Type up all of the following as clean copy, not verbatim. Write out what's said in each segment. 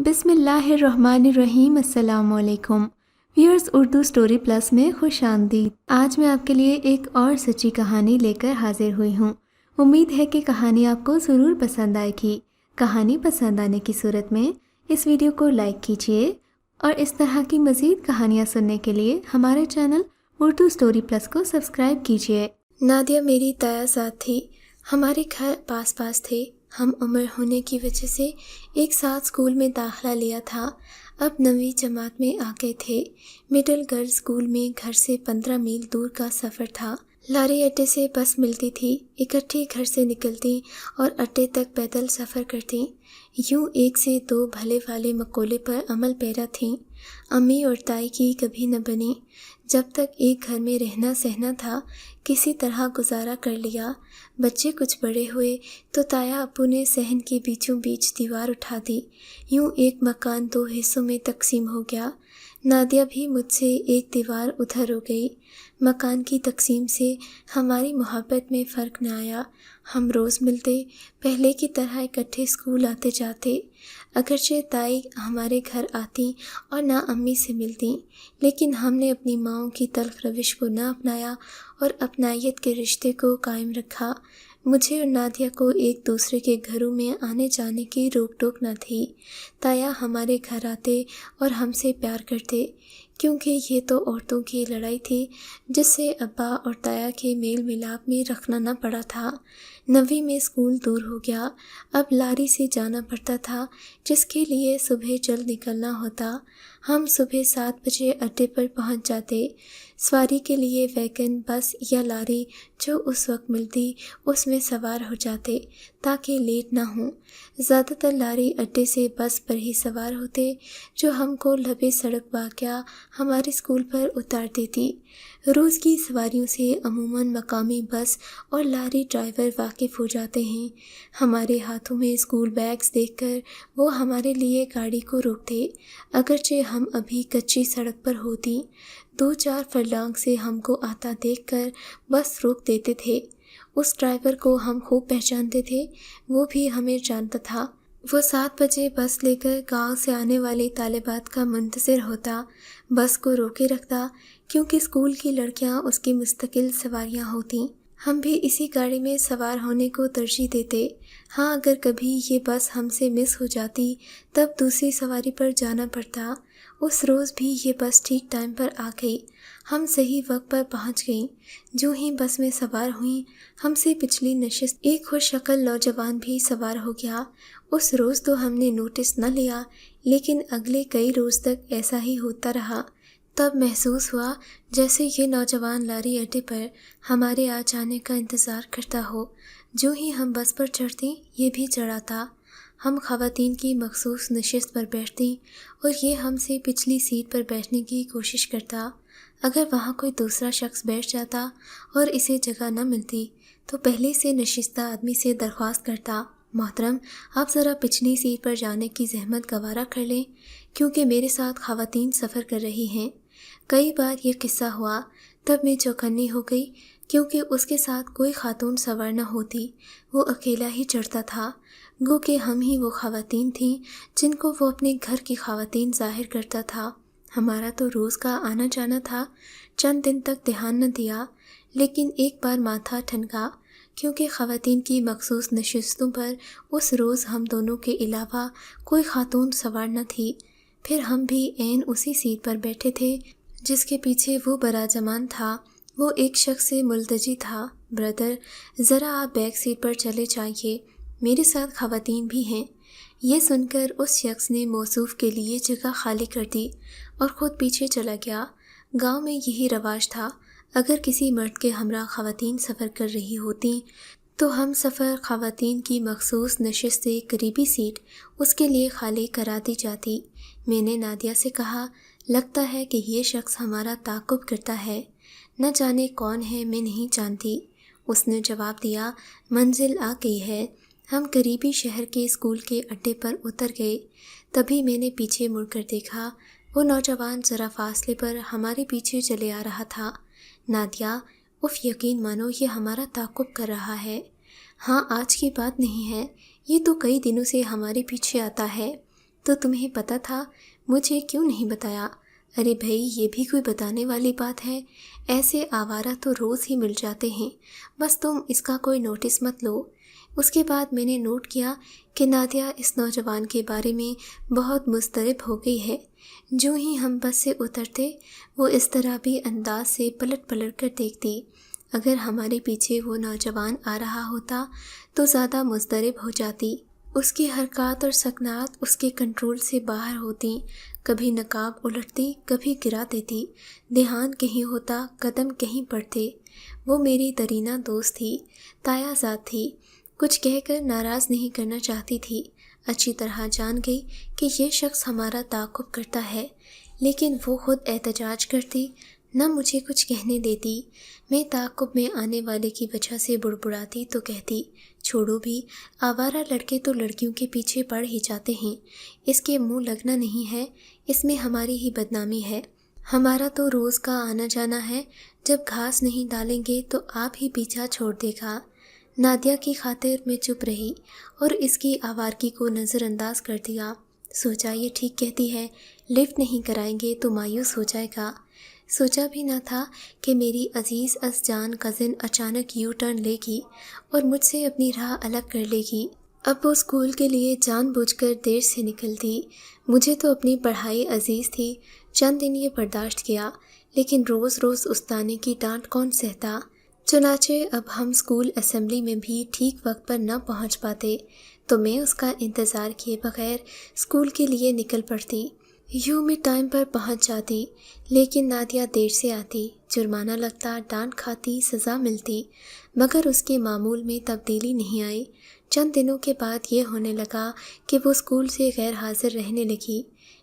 بسم اللہ الرحمن الرحیم۔ السلام علیکم ویورز، اردو سٹوری پلس میں خوش آمدید۔ آج میں آپ کے لیے ایک اور سچی کہانی لے کر حاضر ہوئی ہوں۔ امید ہے کہ کہانی آپ کو ضرور پسند آئے گی۔ کہانی پسند آنے کی صورت میں اس ویڈیو کو لائک کیجیے اور اس طرح کی مزید کہانیاں سننے کے لیے ہمارے چینل اردو سٹوری پلس کو سبسکرائب کیجیے۔ نادیہ میری تایا زاد تھی۔ ہمارے گھر پاس پاس تھے۔ ہم عمر ہونے کی وجہ سے ایک ساتھ اسکول میں داخلہ لیا تھا۔ اب 9ویں جماعت میں آ گئے تھے۔ مڈل گرلز اسکول میں گھر سے 15 میل دور کا سفر تھا۔ لاری اڈے سے بس ملتی تھی، اکٹھی گھر سے نکلتی اور اڈے تک پیدل سفر کرتی۔ یوں 1 سے 2 بھلے والے مقولے پر عمل پیرا تھیں۔ امی اور تائی کی کبھی نہ بنی۔ جب تک ایک گھر میں رہنا سہنا تھا، کسی طرح گزارا کر لیا۔ بچے کچھ بڑے ہوئے تو تایا ابو نے صحن کے بیچوں بیچ دیوار اٹھا دی۔ یوں ایک مکان 2 حصوں میں تقسیم ہو گیا۔ نادیہ بھی مجھ سے ایک دیوار ادھر ہو گئی۔ مکان کی تقسیم سے ہماری محبت میں فرق نہ آیا۔ ہم روز ملتے، پہلے کی طرح اکٹھے اسکول آتے جاتے۔ اگرچہ تائی ہمارے گھر آتی اور نہ امی سے ملتی، لیکن ہم نے اپنی ماؤں کی تلخ روش کو نہ اپنایا اور اپنائیت کے رشتے کو قائم رکھا۔ مجھے اور نادیہ کو ایک دوسرے کے گھروں میں آنے جانے کی روک ٹوک نہ تھی۔ تایا ہمارے گھر آتے اور ہم سے پیار کرتے، کیونکہ یہ تو عورتوں کی لڑائی تھی جس سے ابا اور تایا کے میل ملاپ میں رکھنا نہ پڑا تھا۔ 9ویں میں اسکول دور ہو گیا۔ اب لاری سے جانا پڑتا تھا، جس کے لیے صبح جلد نکلنا ہوتا۔ ہم صبح 7 بجے اڈے پر پہنچ جاتے۔ سواری کے لیے ویگن، بس یا لاری جو اس وقت ملتی اس میں سوار ہو جاتے تاکہ لیٹ نہ ہوں۔ زیادہ تر لاری اڈے سے بس پر ہی سوار ہوتے جو ہم کو لبے سڑک واقعہ ہمارے اسکول پر اتار دیتی۔ روز کی سواریوں سے عموماً مقامی بس اور لاری ڈرائیور واقف ہو جاتے ہیں۔ ہمارے ہاتھوں میں اسکول بیگز دیکھ کر وہ ہمارے لیے گاڑی کو روکتے، اگرچہ ہم ابھی کچی سڑک پر ہوتی۔ 2-4 فرلانگ سے ہم کو آتا دیکھ کر بس روک دیتے تھے۔ اس ڈرائیور کو ہم خوب پہچانتے تھے، وہ بھی ہمیں جانتا تھا۔ وہ 7 بجے بس لے کر گاؤں سے آنے والی طالبات کا منتظر ہوتا، بس کو روکے رکھتا، کیونکہ اسکول کی لڑکیاں اس کی مستقل سواریاں ہوتیں۔ ہم بھی اسی گاڑی میں سوار ہونے کو ترجیح دیتے۔ ہاں، اگر کبھی یہ بس ہم سے مس ہو جاتی تب دوسری سواری پر جانا پڑتا۔ اس روز بھی یہ بس ٹھیک ٹائم پر آ گئی۔ ہم صحیح وقت پر پہنچ گئیں۔ جو ہی بس میں سوار ہوئیں، ہم سے پچھلی نشست ایک خوش شکل نوجوان بھی سوار ہو گیا۔ اس روز تو ہم نے نوٹس نہ لیا، لیکن اگلے کئی روز تک ایسا ہی ہوتا رہا۔ تب محسوس ہوا جیسے یہ نوجوان لاری اڈے پر ہمارے آ جانے کا انتظار کرتا ہو۔ جو ہی ہم بس پر چڑھتے، یہ بھی چڑھاتا۔ ہم خواتین کی مخصوص نشست پر بیٹھتی اور یہ ہم سے پچھلی سیٹ پر بیٹھنے کی کوشش کرتا۔ اگر وہاں کوئی دوسرا شخص بیٹھ جاتا اور اسے جگہ نہ ملتی تو پہلے سے نشستہ آدمی سے درخواست کرتا، محترم آپ ذرا پچھلی سیٹ پر جانے کی زحمت گوارا کر لیں، کیونکہ میرے ساتھ خواتین سفر کر رہی ہیں۔ کئی بار یہ قصہ ہوا، تب میں چوکنی ہو گئی، کیونکہ اس کے ساتھ کوئی خاتون سوار نہ ہوتی، وہ اکیلا ہی چڑھتا تھا، گو کہ ہم ہی وہ خواتین تھیں جن کو وہ اپنے گھر کی خواتین ظاہر کرتا تھا۔ ہمارا تو روز کا آنا جانا تھا۔ چند دن تک دھیان نہ دیا، لیکن ایک بار ماتھا ٹھنکا، کیونکہ خواتین کی مخصوص نشستوں پر اس روز ہم دونوں کے علاوہ کوئی خاتون سوار نہ تھی۔ پھر ہم بھی عین اسی سیٹ پر بیٹھے تھے جس کے پیچھے وہ براجمان تھا۔ وہ ایک شخص سے ملتجی تھا، بردر ذرا آپ بیک سیٹ پر چلے جائیے، میرے ساتھ خواتین بھی ہیں۔ یہ سن کر اس شخص نے موصوف کے لیے جگہ خالی کر دی اور خود پیچھے چلا گیا۔ گاؤں میں یہی رواج تھا، اگر کسی مرد کے ہمراہ خواتین سفر کر رہی ہوتیں تو ہم سفر خواتین کی مخصوص نشست سے قریبی سیٹ اس کے لیے خالی کرا دی جاتی۔ میں نے نادیہ سے کہا، لگتا ہے کہ یہ شخص ہمارا تعاقب کرتا ہے، نہ جانے کون ہے، میں نہیں جانتی۔ اس نے جواب دیا، منزل آ گئی ہے۔ ہم قریبی شہر کے اسکول کے اڈے پر اتر گئے۔ تبھی میں نے پیچھے مڑ کر دیکھا، وہ نوجوان ذرا فاصلے پر ہمارے پیچھے چلے آ رہا تھا۔ نادیہ، اف یقین مانو یہ ہمارا تعاقب کر رہا ہے۔ ہاں، آج کی بات نہیں ہے، یہ تو کئی دنوں سے ہمارے پیچھے آتا ہے۔ تو تمہیں پتہ تھا، مجھے کیوں نہیں بتایا؟ ارے بھائی، یہ بھی کوئی بتانے والی بات ہے؟ ایسے آوارہ تو روز ہی مل جاتے ہیں، بس تم اس کا کوئی نوٹس مت لو۔ اس کے بعد میں نے نوٹ کیا کہ نادیہ اس نوجوان کے بارے میں بہت مضطرب ہو گئی ہے۔ جو ہی ہم بس سے اترتے، وہ اس طرح بھی انداز سے پلٹ پلٹ کر دیکھتی۔ اگر ہمارے پیچھے وہ نوجوان آ رہا ہوتا تو زیادہ مضطرب ہو جاتی۔ اس کی حرکات اور سکنات اس کے کنٹرول سے باہر ہوتی، کبھی نقاب الٹتی، کبھی گرا دیتی، دھیان کہیں ہوتا، قدم کہیں پڑتے۔ وہ میری درینہ دوست تھی، تایا ذات تھی، کچھ کہہ کر ناراض نہیں کرنا چاہتی تھی۔ اچھی طرح جان گئی کہ یہ شخص ہمارا تعاقب کرتا ہے، لیکن وہ خود احتجاج کرتی، نہ مجھے کچھ کہنے دیتی۔ میں تعاقب میں آنے والے کی وجہ سے بڑبڑاتی تو کہتی، چھوڑو بھی، آوارہ لڑکے تو لڑکیوں کے پیچھے پڑ ہی جاتے ہیں، اس کے منہ لگنا نہیں ہے، اس میں ہماری ہی بدنامی ہے۔ ہمارا تو روز کا آنا جانا ہے، جب گھاس نہیں ڈالیں گے تو آپ ہی پیچھا چھوڑ دے گا۔ نادیہ کی خاطر میں چپ رہی اور اس کی آوارگی کو نظر انداز کر دیا۔ سوچا یہ ٹھیک کہتی ہے، لفٹ نہیں کرائیں گے تو مایوس ہو جائے گا۔ سوچا بھی نہ تھا کہ میری عزیز از جان کزن اچانک یو ٹرن لے گی اور مجھ سے اپنی راہ الگ کر لے گی۔ اب وہ اسکول کے لیے جان بوجھ کر دیر سے نکلتی۔ مجھے تو اپنی پڑھائی عزیز تھی، چند دن یہ برداشت کیا، لیکن روز روز استانے کی ڈانٹ کون سہتا؟ چنانچہ اب ہم اسکول اسمبلی میں بھی ٹھیک وقت پر نہ پہنچ پاتے تو میں اس کا انتظار کیے بغیر اسکول کے لیے نکل پڑتی۔ یوں میں ٹائم پر پہنچ جاتی، لیکن نادیہ دیر سے آتی، جرمانہ لگتا، ڈانٹ کھاتی، سزا ملتی، مگر اس کے معمول میں تبدیلی نہیں آئی۔ چند دنوں کے بعد یہ ہونے لگا کہ وہ اسکول سے غیر حاضر رہنے لگی۔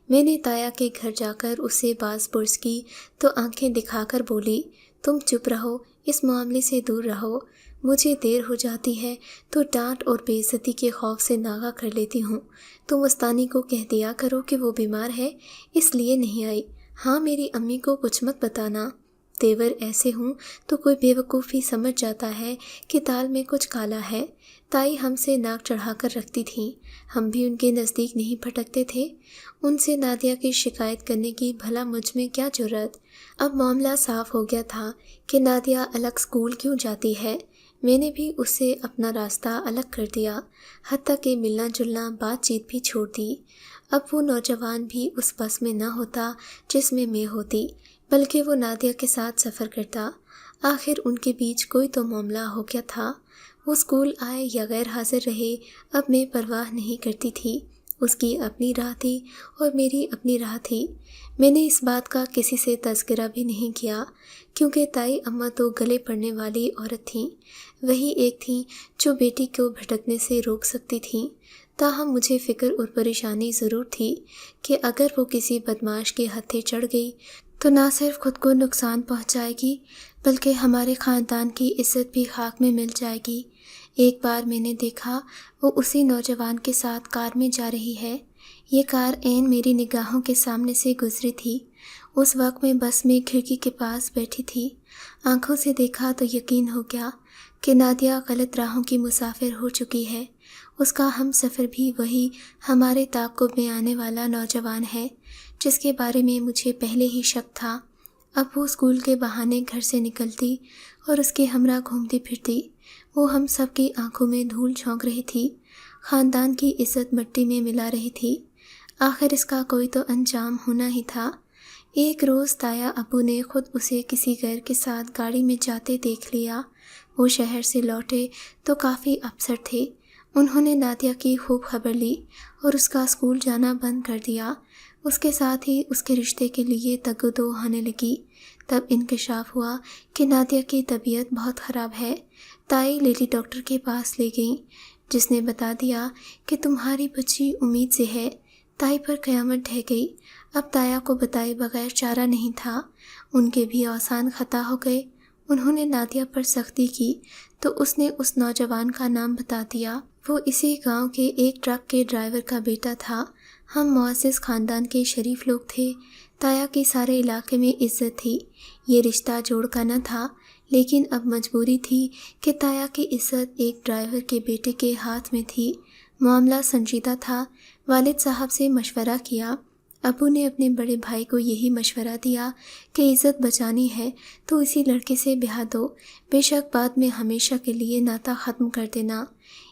میں نے تایا کے گھر جا کر اسے باز پرس کی تو آنکھیں دکھا کر بولی، تم چپ رہو، اس معاملے سے دور رہو۔ مجھے دیر ہو جاتی ہے تو ڈانٹ اور بے عزتی کے خوف سے ناغہ کر لیتی ہوں۔ تم استانی کو کہہ دیا کرو کہ وہ بیمار ہے، اس لیے نہیں آئی۔ ہاں، میری امی کو کچھ مت بتانا۔ تیور ایسے ہوں تو کوئی بے وقوفی سمجھ جاتا ہے کہ دال میں کچھ کالا ہے۔ تائی ہم سے ناک چڑھا کر رکھتی تھیں، ہم بھی ان کے نزدیک نہیں پھٹکتے تھے۔ ان سے نادیہ کی شکایت کرنے کی بھلا مجھ میں کیا جرأت؟ اب معاملہ صاف ہو گیا تھا کہ نادیہ الگ اسکول کیوں جاتی ہے۔ میں نے بھی اس سے اپنا راستہ الگ کر دیا، حتیٰ کہ ملنا جلنا، بات چیت بھی چھوڑ دی۔ اب وہ نوجوان بھی اس بس میں نہ ہوتا جس میں ہوتی، بلکہ وہ نادیہ کے ساتھ سفر کرتا۔ آخر ان کے بیچ کوئی تو معاملہ ہو گیا تھا۔ وہ اسکول آئے یا غیر حاضر رہے، اب میں پرواہ نہیں کرتی تھی۔ اس کی اپنی راہ تھی اور میری اپنی راہ تھی۔ میں نے اس بات کا کسی سے تذکرہ بھی نہیں کیا، کیونکہ تائی اماں تو گلے پڑنے والی عورت تھیں، وہی ایک تھیں جو بیٹی کو بھٹکنے سے روک سکتی تھیں۔ تاہم مجھے فکر اور پریشانی ضرور تھی کہ اگر وہ کسی بدمعاش کے ہتھے چڑھ گئی تو نہ صرف خود کو نقصان پہنچائے گی، بلکہ ہمارے خاندان کی عزت بھی خاک میں مل جائے گی۔ ایک بار میں نے دیکھا وہ اسی نوجوان کے ساتھ کار میں جا رہی ہے۔ یہ کار عین میری نگاہوں کے سامنے سے گزری تھی۔ اس وقت میں بس میں کھڑکی کے پاس بیٹھی تھی۔ آنکھوں سے دیکھا تو یقین ہو گیا کہ نادیہ غلط راہوں کی مسافر ہو چکی ہے۔ اس کا ہم سفر بھی وہی ہمارے تعاقب میں آنے والا نوجوان ہے جس کے بارے میں مجھے پہلے ہی شک تھا۔ اب وہ اسکول کے بہانے گھر سے نکلتی اور اس کے ہمراہ گھومتی پھرتی۔ وہ ہم سب کی آنکھوں میں دھول جھونک رہی تھی، خاندان کی عزت مٹی میں ملا رہی تھی۔ آخر اس کا کوئی تو انجام ہونا ہی تھا۔ ایک روز تایا ابو نے خود اسے کسی غیر کے ساتھ گاڑی میں جاتے دیکھ لیا۔ وہ شہر سے لوٹے تو کافی اپسٹ تھے۔ انہوں نے نادیہ کی خوب خبر لی اور اس کا اسکول جانا بند کر دیا۔ اس کے ساتھ ہی اس کے رشتے کے لیے تگ و دو ہونے لگی۔ تب انکشاف ہوا کہ نادیہ کی طبیعت بہت خراب ہے۔ تائی لیڈی ڈاکٹر کے پاس لے گئیں، جس نے بتا دیا کہ تمہاری بچی امید سے ہے۔ تائی پر قیامت ڈھہ گئی۔ اب تایا کو بتائے بغیر چارہ نہیں تھا۔ ان کے بھی اوسان خطا ہو گئے۔ انہوں نے نادیہ پر سختی کی تو اس نے اس نوجوان کا نام بتا دیا۔ وہ اسی گاؤں کے ایک ٹرک کے ڈرائیور کا بیٹا تھا۔ ہم معزز خاندان کے شریف لوگ تھے۔ تایا کی سارے علاقے میں عزت تھی۔ یہ رشتہ جوڑ کا نہ تھا، لیکن اب مجبوری تھی کہ تایا کی عزت ایک ڈرائیور کے بیٹے کے ہاتھ میں تھی۔ معاملہ سنجیدہ تھا، والد صاحب سے مشورہ کیا۔ ابو نے اپنے بڑے بھائی کو یہی مشورہ دیا کہ عزت بچانی ہے تو اسی لڑکے سے بیاہ دو، بے شک بعد میں ہمیشہ کے لیے ناطہ ختم کر دینا۔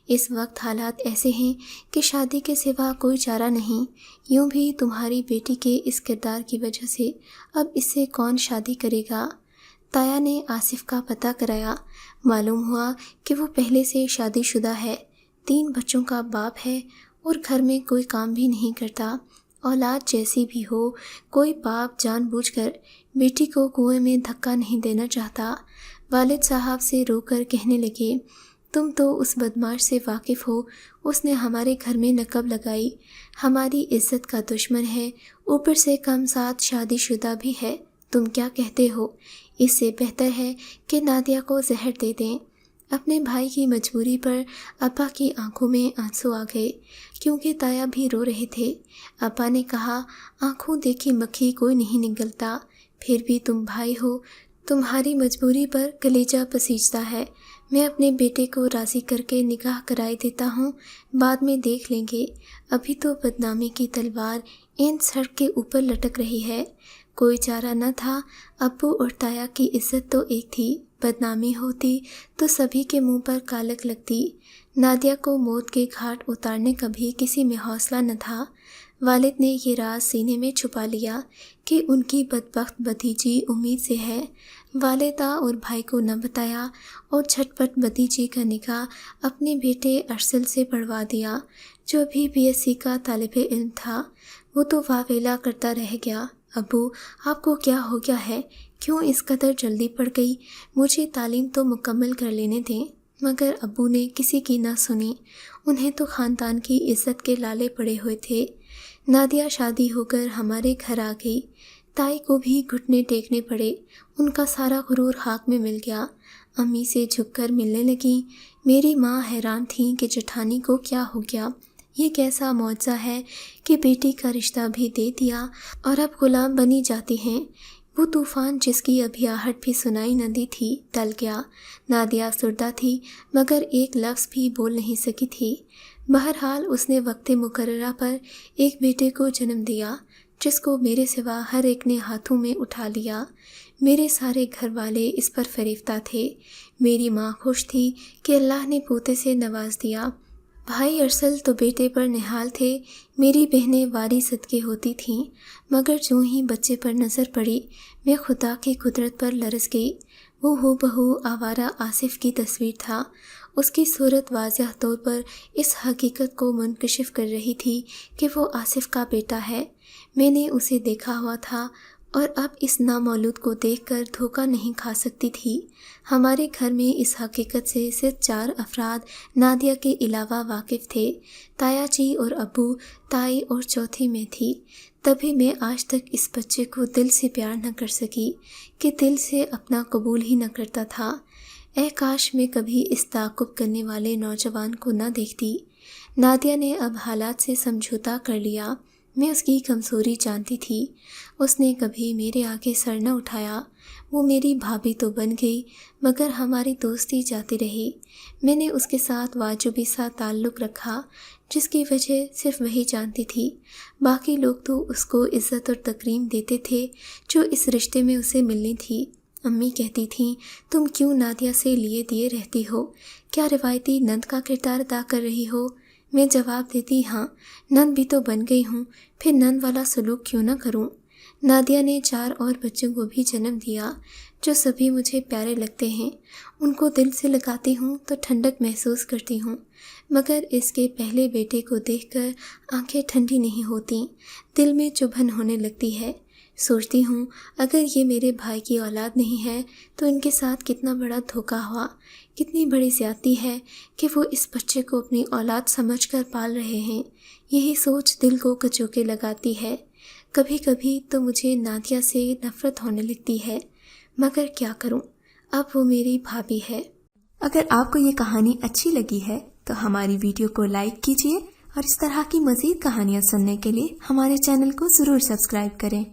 اس وقت حالات ایسے ہیں کہ شادی کے سوا کوئی چارہ نہیں، یوں بھی تمہاری بیٹی کے اس کردار کی وجہ سے اب اس سے کون شادی کرے گا؟ تایا نے آصف کا پتہ کرایا۔ معلوم ہوا کہ وہ پہلے سے شادی شدہ ہے، 3 بچوں کا باپ ہے اور گھر میں کوئی کام بھی نہیں کرتا۔ اولاد جیسی بھی ہو، کوئی باپ جان بوجھ کر بیٹی کو کنویں میں دھکا نہیں دینا چاہتا۔ والد صاحب سے رو کر کہنے لگے، تم تو اس بدماش سے واقف ہو، اس نے ہمارے گھر میں نقب لگائی، ہماری عزت کا دشمن ہے، اوپر سے کم ساتھ شادی شدہ بھی ہے، تم کیا کہتے ہو؟ اس سے بہتر ہے کہ نادیہ کو زہر دے دیں۔ اپنے بھائی کی مجبوری پر ابا کی آنکھوں میں آنسو آ گئے، کیونکہ تایا بھی رو رہے تھے۔ ابا نے کہا، آنکھوں دیکھی مکھی کوئی نہیں نگلتا، پھر بھی تم بھائی ہو، تمہاری مجبوری پر کلیجہ پسیجتا ہے۔ میں اپنے بیٹے کو راضی کر کے نکاح کرائے دیتا ہوں، بعد میں دیکھ لیں گے، ابھی تو بدنامی کی تلوار این سڑک کے اوپر لٹک رہی ہے۔ کوئی چارہ نہ تھا، ابو اور تایا کی عزت تو ایک تھی، بدنامی ہوتی تو سبھی کے منہ پر کالک لگتی۔ نادیہ کو موت کے گھاٹ اتارنے کا بھی کسی میں حوصلہ نہ تھا۔ والد نے یہ راز سینے میں چھپا لیا کہ ان کی بدبخت بھتیجی امید سے ہے۔ والدہ اور بھائی کو نہ بتایا اور جھٹ پٹ بھتیجی کا نکاح اپنے بیٹے ارسل سے پڑھوا دیا، جو بھی BSc کا طالب علم تھا۔ وہ تو واویلا کرتا رہ گیا، ابو آپ کو کیا ہو گیا ہے؟ کیوں اس قدر جلدی پڑ گئی؟ مجھے تعلیم تو مکمل کر لینے دیں۔ مگر ابو نے کسی کی نہ سنی، انہیں تو خاندان کی عزت کے لالے پڑے ہوئے تھے۔ نادیہ شادی ہو کر ہمارے گھر آ گئی، تائی کو بھی گھٹنے ٹیکنے پڑے، ان کا سارا غرور خاک میں مل گیا۔ امی سے جھک کر ملنے لگیں۔ میری ماں حیران تھیں کہ جٹھانی کو کیا ہو گیا، یہ کیسا معجزہ ہے کہ بیٹی کا رشتہ بھی دے دیا اور اب غلام بنی جاتی ہیں۔ وہ طوفان جس کی ابھی آہٹ بھی سنائی نہ دی تھی ٹل گیا۔ نادیہ سردہ تھی مگر ایک لفظ بھی بول نہیں سکی تھی۔ بہرحال اس نے وقت مقررہ پر ایک بیٹے کو جنم دیا، جس کو میرے سوا ہر ایک نے ہاتھوں میں اٹھا لیا۔ میرے سارے گھر والے اس پر فریفتہ تھے۔ میری ماں خوش تھی کہ اللہ نے پوتے سے نواز دیا۔ بھائی ارسل تو بیٹے پر نہال تھے، میری بہنیں واری صدقے ہوتی تھیں، مگر جو ہی بچے پر نظر پڑی میں خدا کی قدرت پر لرز گئی۔ وہ ہو بہو آوارہ آصف کی تصویر تھا۔ اس کی صورت واضح طور پر اس حقیقت کو منکشف کر رہی تھی کہ وہ آصف کا بیٹا ہے۔ میں نے اسے دیکھا ہوا تھا اور اب اس نامولود کو دیکھ کر دھوکہ نہیں کھا سکتی تھی۔ ہمارے گھر میں اس حقیقت سے صرف 4 افراد نادیہ کے علاوہ واقف تھے، تایا جی اور ابو، تائی اور چوتھی میں تھی۔ تبھی میں آج تک اس بچے کو دل سے پیار نہ کر سکی کہ دل سے اپنا قبول ہی نہ کرتا تھا۔ اے کاش میں کبھی اس تعاقب کرنے والے نوجوان کو نہ دیکھتی۔ نادیہ نے اب حالات سے سمجھوتا کر لیا۔ میں اس کی کمزوری جانتی تھی، اس نے کبھی میرے آگے سر نہ اٹھایا۔ وہ میری بھابھی تو بن گئی مگر ہماری دوستی جاتی رہی۔ میں نے اس کے ساتھ واجبی سا تعلق رکھا جس کی وجہ صرف وہی جانتی تھی، باقی لوگ تو اس کو عزت اور تکریم دیتے تھے جو اس رشتے میں اسے ملنی تھی۔ امی کہتی تھیں، تم کیوں نادیہ سے لیے دیے رہتی ہو؟ کیا روایتی نند کا کردار ادا کر رہی ہو؟ میں جواب دیتی، ہاں نند بھی تو بن گئی ہوں، پھر نند والا سلوک کیوں نہ کروں۔ نادیہ نے 4 اور بچوں کو بھی جنم دیا جو سبھی مجھے پیارے لگتے ہیں۔ ان کو دل سے لگاتی ہوں تو ٹھنڈک محسوس کرتی ہوں، مگر اس کے پہلے بیٹے کو دیکھ کر آنکھیں ٹھنڈی نہیں ہوتیں، دل میں چبھن ہونے لگتی ہے۔ سوچتی ہوں اگر یہ میرے بھائی کی اولاد نہیں ہے تو ان کے ساتھ کتنا بڑا دھوکہ ہوا، کتنی بڑی زیادتی ہے کہ وہ اس بچے کو اپنی اولاد سمجھ کر پال رہے ہیں۔ یہی سوچ دل کو کچوکے لگاتی ہے۔ کبھی کبھی تو مجھے نادیہ سے نفرت ہونے لگتی ہے، مگر کیا کروں، اب وہ میری بھابھی ہے۔ اگر آپ کو یہ کہانی اچھی لگی ہے تو ہماری ویڈیو کو لائک کیجیے اور اس طرح کی مزید کہانیاں سننے کے لیے ہمارے چینل کو ضرور سبسکرائب کریں۔